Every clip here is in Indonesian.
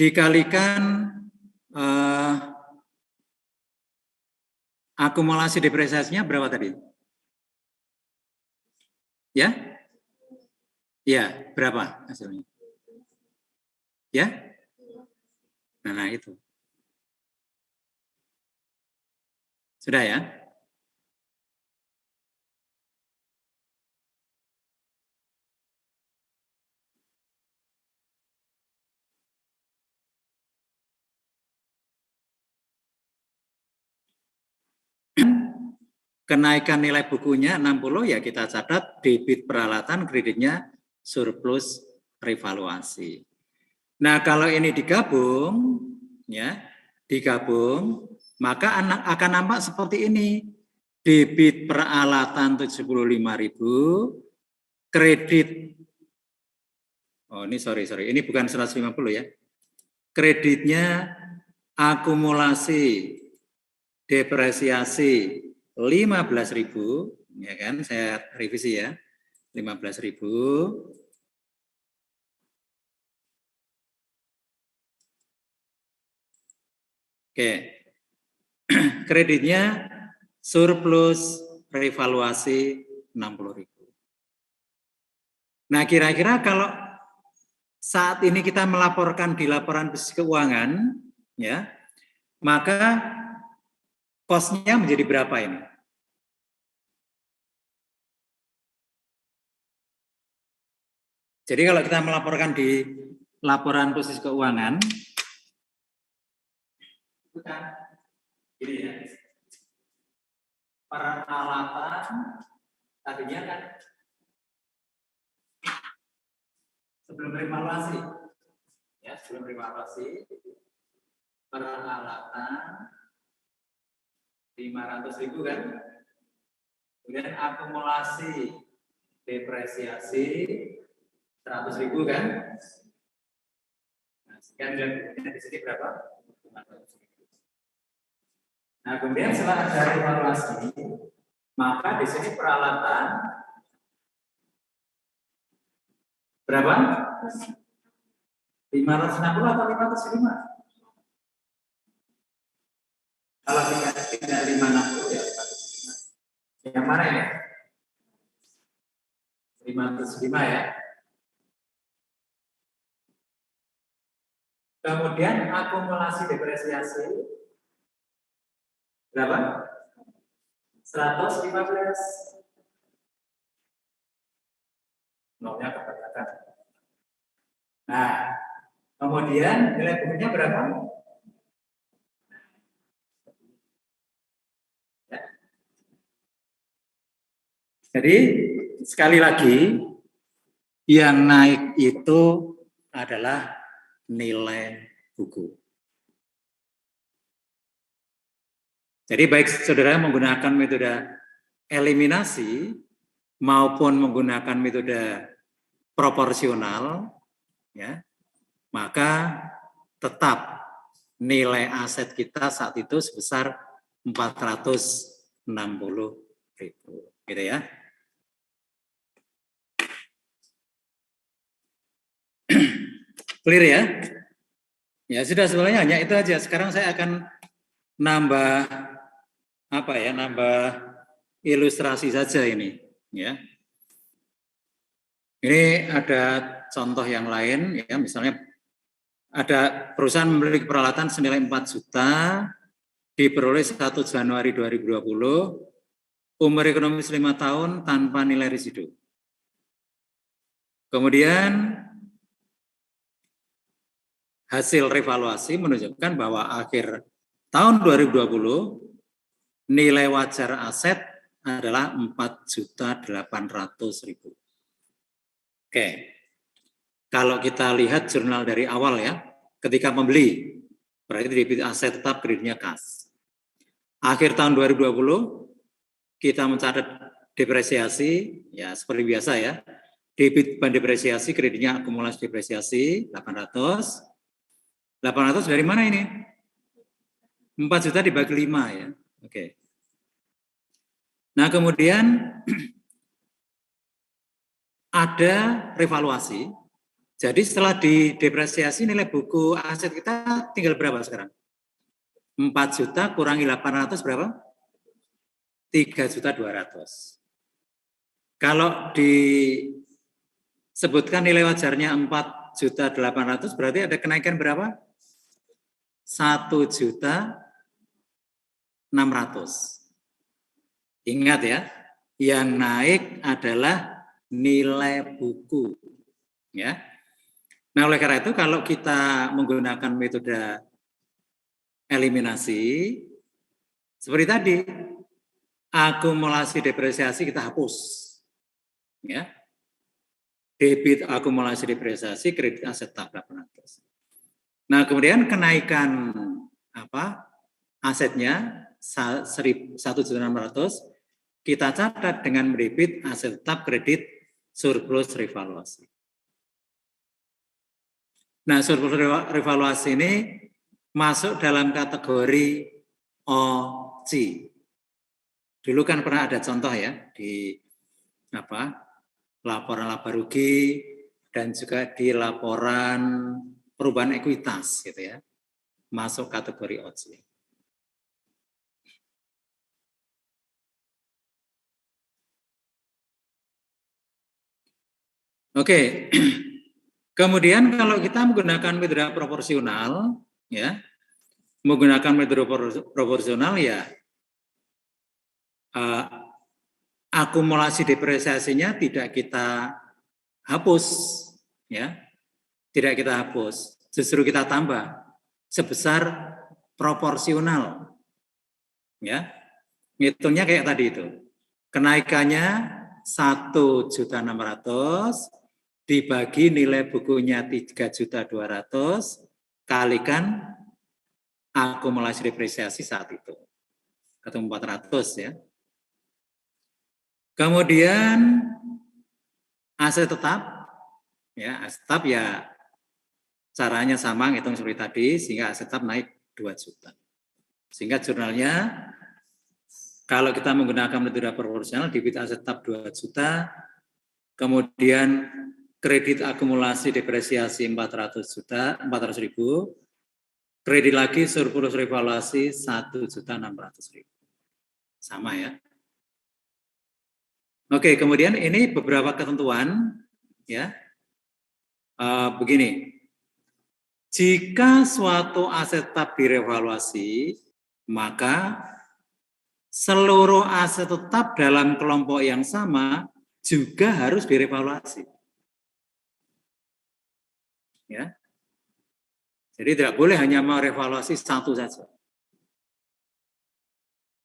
dikalikan akumulasi depresiasinya berapa tadi? Ya? Ya, berapa hasilnya? Ya? Nah, itu. Sudah ya? Kenaikan nilai bukunya 60 ya kita catat debit peralatan, kreditnya surplus revaluasi. Nah, kalau ini digabung ya, maka akan nampak seperti ini. Debit peralatan 75.000, kredit ini ini bukan 150 ya. Kreditnya akumulasi depresiasi 15.000, ya kan? Saya revisi ya. 15.000. Oke. Kreditnya surplus revaluasi 60.000. Nah, kira-kira kalau saat ini kita melaporkan di laporan bisnis keuangan, ya, maka kosnya menjadi berapa ini? Jadi kalau kita melaporkan di laporan bisnis keuangan, ini ya, peralatan tadinya kan sebelum revaluasi, ya, peralatan 500.000 kan, kemudian akumulasi depresiasi 100.000 kan, nah, sekian di sini berapa? 500.000. Nah, kemudian setelah ada revaluasi, maka di sini peralatan berapa? 560 atau 505? Kalau tidak 560 ya 505. Yang mana ya? 505 ya. Kemudian akumulasi depresiasi berapa? 115. Nolnya keberatan. Nah, kemudian nilai bukunya berapa? Ya. Jadi sekali lagi yang naik itu adalah nilai buku. Jadi baik saudara menggunakan metode eliminasi maupun menggunakan metode proporsional, ya, maka tetap nilai aset kita saat itu sebesar 460.000, gitu ya. Clear ya? Ya sudah, sebenarnya hanya itu aja. Sekarang saya akan nambah ilustrasi saja ini, ya. Ini ada contoh yang lain, ya, misalnya ada perusahaan memiliki peralatan senilai 4 juta, diperoleh 1 Januari 2020, umur ekonomis 5 tahun tanpa nilai residu. Kemudian hasil revaluasi menunjukkan bahwa akhir tahun 2020 nilai wajar aset adalah 4.800.000. Oke. Kalau kita lihat jurnal dari awal ya, ketika membeli berarti debit aset tetap, kreditnya kas. Akhir tahun 2020 kita mencatat depresiasi ya seperti biasa ya. Debit depresiasi, kreditnya akumulasi depresiasi 800. 800 dari mana ini? 4 juta dibagi 5 ya. Oke. Nah, kemudian ada revaluasi Jadi setelah didepresiasi nilai buku aset kita tinggal berapa sekarang? 4 juta kurangi 800 berapa? 3.200.000. Kalau disebutkan nilai wajarnya 4.800.000 berarti ada kenaikan berapa? 1.600.000. Ingat ya, yang naik adalah nilai buku. Ya. Nah, oleh karena itu kalau kita menggunakan metode eliminasi, seperti tadi, akumulasi depresiasi kita hapus. Ya. Debit akumulasi depresiasi, kredit aset tetap 800. Nah, kemudian kenaikan asetnya 1.600.000 kita catat dengan mendebit aset tetap kredit surplus revaluasi. Nah, surplus revaluasi ini masuk dalam kategori OC. Dulu kan pernah ada contoh ya di laporan laba rugi dan juga di laporan perubahan ekuitas gitu ya. Masuk kategori OC. Oke. Kemudian kalau kita menggunakan metode proporsional, ya, menggunakan metode proporsional ya, akumulasi depresiasinya tidak kita hapus, ya, tidak kita hapus, justru kita tambah sebesar proporsional, ya, ngitungnya kayak tadi itu, kenaikannya 1.600.000 dibagi nilai bukunya 3.200.000 kalikan akumulasi depresiasi saat itu ketemu 400 ya. Kemudian aset tetap ya, aset tetap ya caranya sama ngitung seperti tadi sehingga aset tetap naik 2 juta. Sehingga jurnalnya kalau kita menggunakan metode proporsional debit aset tetap 2 juta, kemudian kredit akumulasi depresiasi 400.000, kredit lagi surplus revaluasi 1.600.000. Sama ya. Oke, kemudian ini beberapa ketentuan ya. Begini. Jika suatu aset tetap direvaluasi, maka seluruh aset tetap dalam kelompok yang sama juga harus direvaluasi. Ya. Jadi tidak boleh hanya merevaluasi satu saja.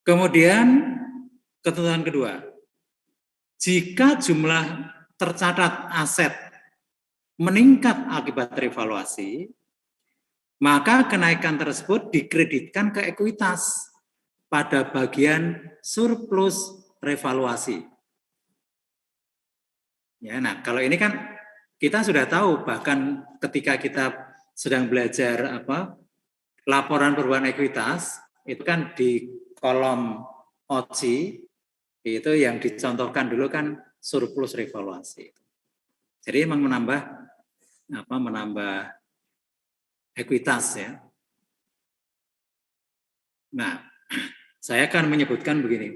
Kemudian ketentuan kedua, jika jumlah tercatat aset meningkat akibat revaluasi, maka kenaikan tersebut dikreditkan ke ekuitas pada bagian surplus revaluasi. Ya, nah kalau ini kan kita sudah tahu bahkan ketika kita sedang belajar laporan perubahan ekuitas itu kan di kolom OC itu yang dicontohkan dulu kan surplus revaluasi. Jadi memang menambah ekuitas ya. Nah, saya akan menyebutkan begini.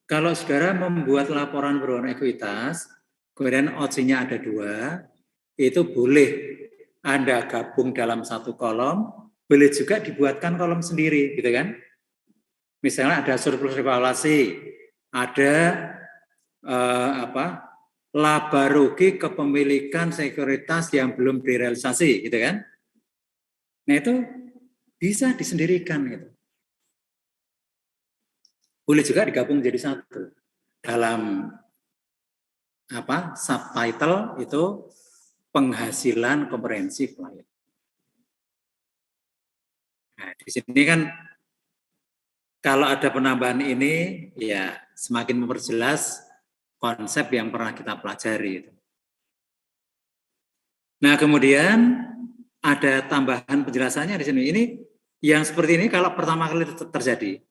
Kalau saudara membuat laporan perubahan ekuitas, kemudian OC-nya ada 2, itu boleh Anda gabung dalam satu kolom, boleh juga dibuatkan kolom sendiri, gitu kan? Misalnya ada surplus revaluasi, ada laba rugi kepemilikan sekuritas yang belum direalisasi, gitu kan? Nah itu bisa disendirikan, gitu. Boleh juga digabung jadi satu dalam subtitle itu penghasilan komprehensif lah ya. Nah, di sini kan kalau ada penambahan ini ya semakin memperjelas konsep yang pernah kita pelajari itu. Nah, kemudian ada tambahan penjelasannya di sini. Ini yang seperti ini kalau pertama kali terjadi.